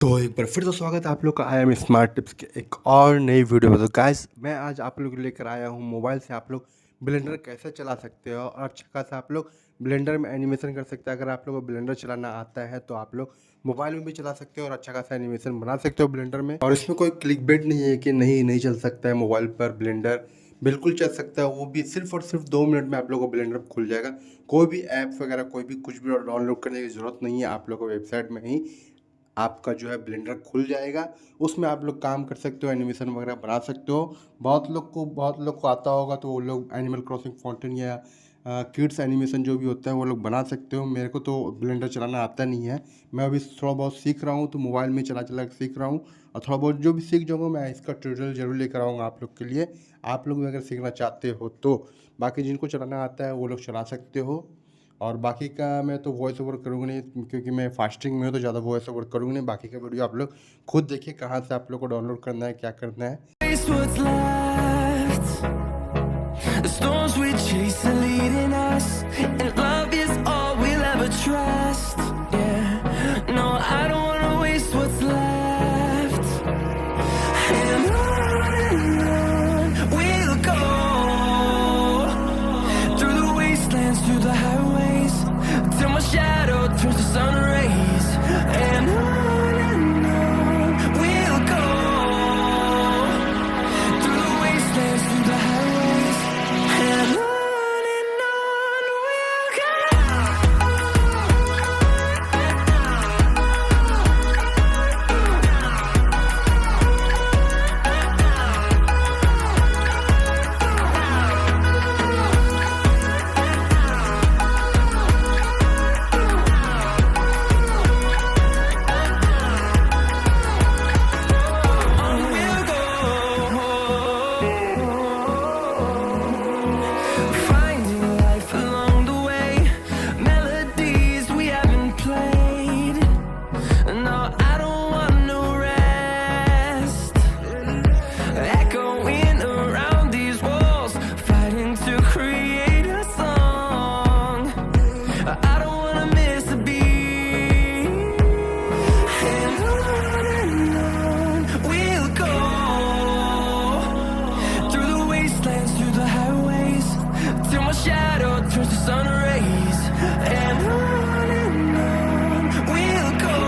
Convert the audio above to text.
तो एक बार फिर से स्वागत है आप लोग का आई एम स्मार्ट टिप्स के एक और नई वीडियो में। तो गाइस मैं आज आप लोग लेकर आया हूँ मोबाइल से आप लोग ब्लेंडर कैसे चला सकते हो और अच्छा खासा आप लोग ब्लेंडर में एनिमेशन कर सकते हैं। अगर आप लोग को ब्लेंडर चलाना आता है तो आप लोग मोबाइल में भी चला सकते हो और अच्छा खासा एनिमेशन बना सकते हो ब्लेंडर में। और इसमें कोई क्लिक बेट नहीं है कि नहीं चल सकता है मोबाइल पर ब्लेंडर, बिल्कुल चल सकता है। वो भी सिर्फ और सिर्फ 2 मिनट में आप लोग को ब्लेंडर खुल जाएगा। कोई भी ऐप्स वगैरह कोई भी कुछ भी डाउनलोड करने की ज़रूरत नहीं है। आप लोग को वेबसाइट में ही आपका जो है ब्लेंडर खुल जाएगा। उसमें आप लोग काम कर सकते हो, एनिमेशन वगैरह बना सकते हो। बहुत लोग को आता होगा तो वो लोग एनिमल क्रॉसिंग फाउंटेन या किड्स एनिमेशन जो भी होता है वो लोग बना सकते हो। मेरे को तो ब्लेंडर चलाना आता नहीं है, मैं अभी थोड़ा बहुत सीख रहा हूँ, तो मोबाइल में चला चला के सीख रहा हूँ। और थोड़ा बहुत जो भी सीख जाऊँगा मैं इसका ट्यूटोरियल ज़रूर लेकर आऊँगा आप लोग के लिए। आप लोग भी अगर सीखना चाहते हो तो बाकी जिनको चलाना आता है वो लोग चला सकते हो। और बाकी का मैं तो वॉइस ओवर करूँगा नहीं, क्योंकि मैं फास्टिंग में हूँ तो ज़्यादा वॉइस ओवर करूँगा नहीं। बाकी का वीडियो आप लोग खुद देखिए कहाँ से आप लोग को डाउनलोड करना है, क्या करना है। Face what's left. The storms we chase are leading us, and love is all we'll ever trust. Yeah, no, I don't wanna waste what's left. And on we'll go, through the wastelands, through the highways, till my shadow turns to sun rays. And on we'll go, through the wastelands, through the highways, and on we'll go. Finding life along the way, melodies we haven't played. No, I don't want no rest. Echoing around these walls, fighting to create a song. I don't wanna miss a beat. And on we'll go, through the wastelands, through the highways, till my shadow turns to sun rays. And on we'll go,